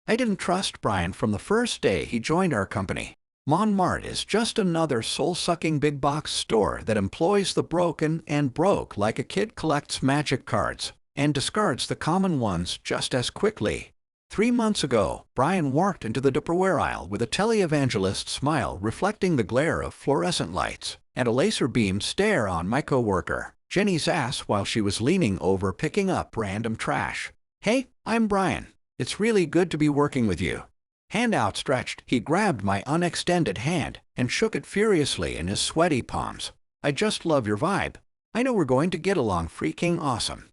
I didn't trust Brian from the first day he joined our company. Montmartre is just another soul-sucking big box store that employs the broken and broke like a kid collects magic cards and discards the common ones just as quickly. 3 months ago, Brian walked into the Tupperware aisle with a televangelist smile reflecting the glare of fluorescent lights and a laser-beam stare on my coworker, Jenny's ass, while she was leaning over picking up random trash. "Hey, I'm Brian. It's really good to be working with you." Hand outstretched, he grabbed my unextended hand and shook it furiously in his sweaty palms. "I just love your vibe. I know we're going to get along freaking awesome."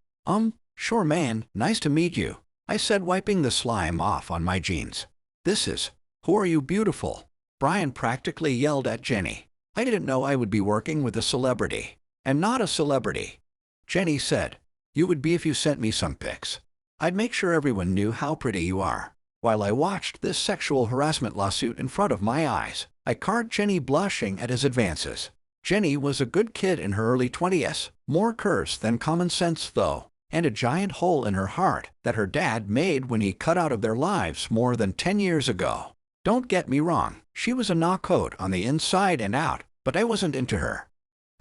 Sure man, nice to meet you," I said, wiping the slime off on my jeans. "Who are you, beautiful?" Brian practically yelled at Jenny. "I didn't know I would be working with a celebrity." "I'm not a celebrity," Jenny said. "You would be if you sent me some pics. I'd make sure everyone knew how pretty you are." While I watched this sexual harassment lawsuit in front of my eyes, I caught Jenny blushing at his advances. Jenny was a good kid in her early 20s, more curse than common sense though, and a giant hole in her heart that her dad made when he cut out of their lives more than 10 years ago. Don't get me wrong, she was a knockout on the inside and out, but I wasn't into her.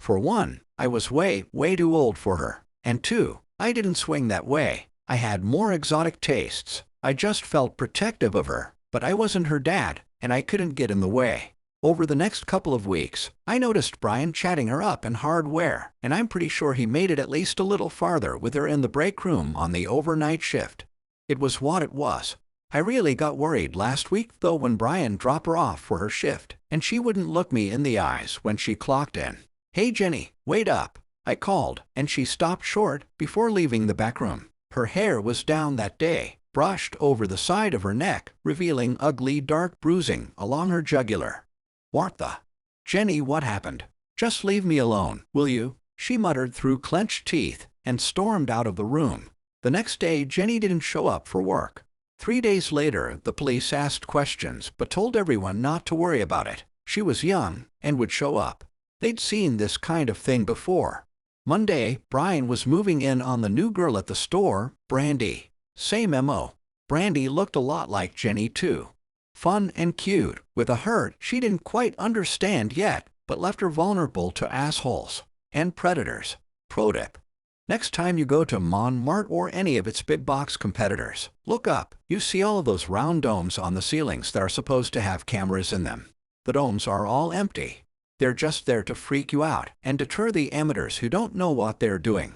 For one, I was way too old for her, and two, I didn't swing that way. I had more exotic tastes. I just felt protective of her, but I wasn't her dad, and I couldn't get in the way. Over the next couple of weeks, I noticed Brian chatting her up in hardware, and I'm pretty sure he made it at least a little farther with her in the break room on the overnight shift. It was what it was. I really got worried last week though when Brian dropped her off for her shift, and she wouldn't look me in the eyes when she clocked in. "Hey Jenny, wait up," I called, and she stopped short before leaving the back room. Her hair was down that day, brushed over the side of her neck, revealing ugly dark bruising along her jugular. "What the? Jenny, what happened? Just leave me alone, will you?" she muttered through clenched teeth and stormed out of the room. The next day, Jenny didn't show up for work. 3 days later, the police asked questions but told everyone not to worry about it. She was young and would show up. They'd seen this kind of thing before. Monday, Brian was moving in on the new girl at the store, Brandy. Same MO. Brandy looked a lot like Jenny too. Fun and cute, with a hurt she didn't quite understand yet, but left her vulnerable to assholes and predators. Pro tip: next time you go to Montmartre or any of its big box competitors, look up. You see all of those round domes on the ceilings that are supposed to have cameras in them. The domes are all empty. They're just there to freak you out and deter the amateurs who don't know what they're doing.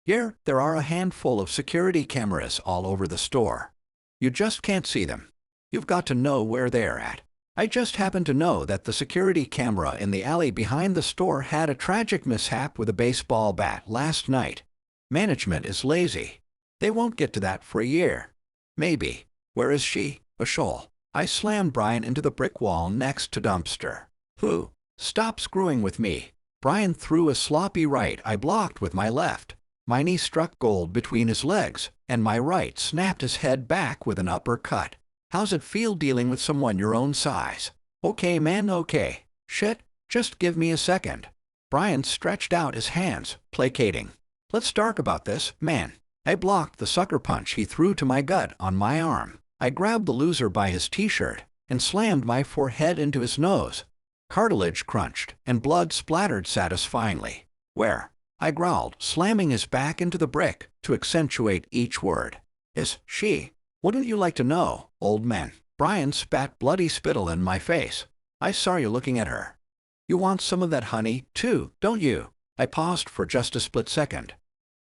Yeah, there are a handful of security cameras all over the store. You just can't see them. You've got to know where they're at. I just happen to know that the security camera in the alley behind the store had a tragic mishap with a baseball bat last night. Management is lazy. They won't get to that for a year. Maybe. Where is she? A shoal. I slammed Brian into the brick wall next to dumpster. "Who? Stop screwing with me." Brian threw a sloppy right I blocked with my left. My knee struck gold between his legs, and my right snapped his head back with an uppercut. "How's it feel dealing with someone your own size?" "Okay man, okay. Shit, just give me a second." Brian stretched out his hands, placating. "Let's talk about this, man." I blocked the sucker punch he threw to my gut on my arm. I grabbed the loser by his t-shirt and slammed my forehead into his nose. Cartilage crunched, and blood splattered satisfyingly. "Where?" I growled, slamming his back into the brick to accentuate each word. "Is she? Wouldn't you like to know, old man?" Brian spat bloody spittle in my face. "I saw you looking at her. You want some of that honey, too, don't you?" I paused for just a split second.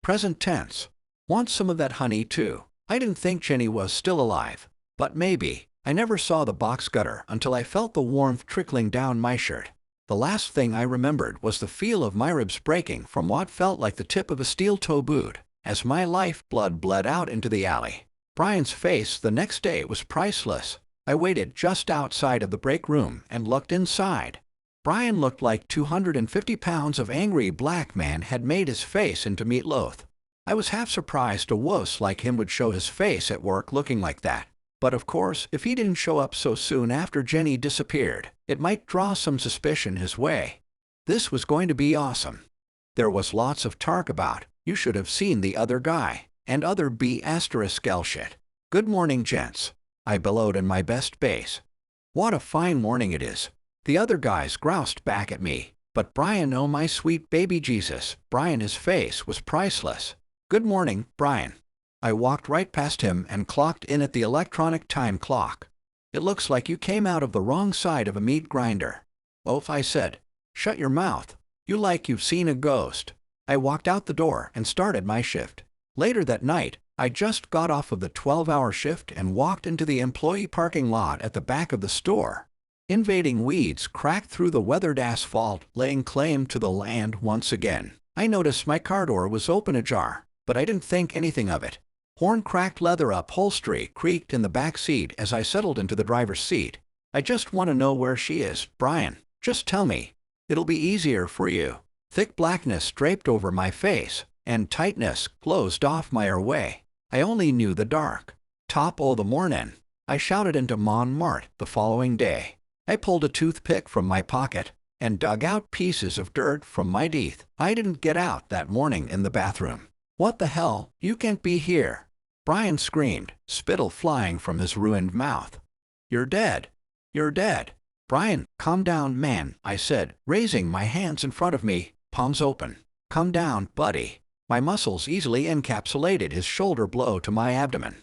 Present tense. Want some of that honey, too. I didn't think Jenny was still alive. But maybe. I never saw the box gutter until I felt the warmth trickling down my shirt. The last thing I remembered was the feel of my ribs breaking from what felt like the tip of a steel-toe boot as my lifeblood bled out into the alley. Brian's face the next day was priceless. I waited just outside of the break room and looked inside. Brian looked like 250 pounds of angry black man had made his face into meatloaf. I was half surprised a wuss like him would show his face at work looking like that. But of course, if he didn't show up so soon after Jenny disappeared, it might draw some suspicion his way. This was going to be awesome. There was lots of talk about, "You should have seen the other guy," and other B***L shit. "Good morning, gents. I bellowed in my best bass. "What a fine morning it is." The other guys groused back at me. But Brian, oh my sweet baby Jesus, Brian, his face was priceless. "Good morning, Brian." I walked right past him and clocked in at the electronic time clock. "It looks like you came out of the wrong side of a meat grinder." "Oof," I said. "Shut your mouth. You like you've seen a ghost." I walked out the door and started my shift. Later that night, I just got off of the 12-hour shift and walked into the employee parking lot at the back of the store. Invading weeds cracked through the weathered asphalt, laying claim to the land once again. I noticed my car door was open ajar, but I didn't think anything of it. Horn-cracked leather upholstery creaked in the back seat as I settled into the driver's seat. "I just want to know where she is, Brian. Just tell me. It'll be easier for you." Thick blackness draped over my face, and tightness closed off my airway. I only knew the dark. "Top o' the mornin'," I shouted into Montmartre the following day. I pulled a toothpick from my pocket and dug out pieces of dirt from my teeth. I didn't get out that morning in the bathroom. "What the hell? You can't be here!" Brian screamed, spittle flying from his ruined mouth. "You're dead! You're dead!" "Brian, calm down, man," I said, raising my hands in front of me, palms open. "Calm down, buddy." My muscles easily encapsulated his shoulder blow to my abdomen.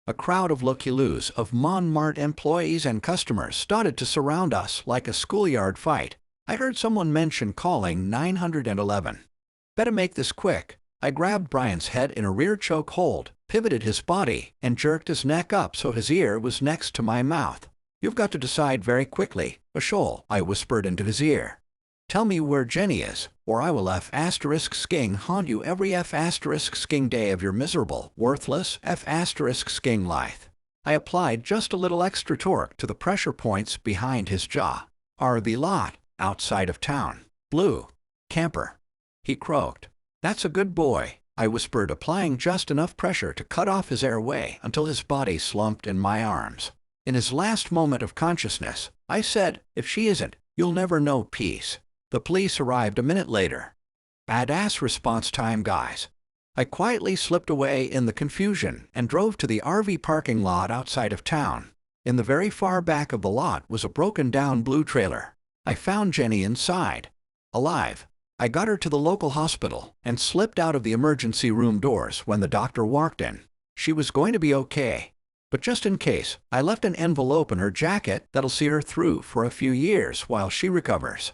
A crowd of looky-loos of Montmartre employees and customers started to surround us like a schoolyard fight. I heard someone mention calling 911. "Better make this quick." I grabbed Brian's head in a rear choke hold, pivoted his body, and jerked his neck up so his ear was next to my mouth. "You've got to decide very quickly, Ashol," I whispered into his ear. "Tell me where Jenny is, or I will F***sking haunt you every F***sking day of your miserable, worthless F***sking life." I applied just a little extra torque to the pressure points behind his jaw. "RV lot, outside of town. Blue. Camper," he croaked. "That's a good boy," I whispered, applying just enough pressure to cut off his airway until his body slumped in my arms. In his last moment of consciousness, I said, "If she isn't, you'll never know peace." The police arrived a minute later. Badass response time, guys. I quietly slipped away in the confusion and drove to the RV parking lot outside of town. In the very far back of the lot was a broken-down blue trailer. I found Jenny inside, alive. I got her to the local hospital and slipped out of the emergency room doors when the doctor walked in. She was going to be okay. But just in case, I left an envelope in her jacket that'll see her through for a few years while she recovers.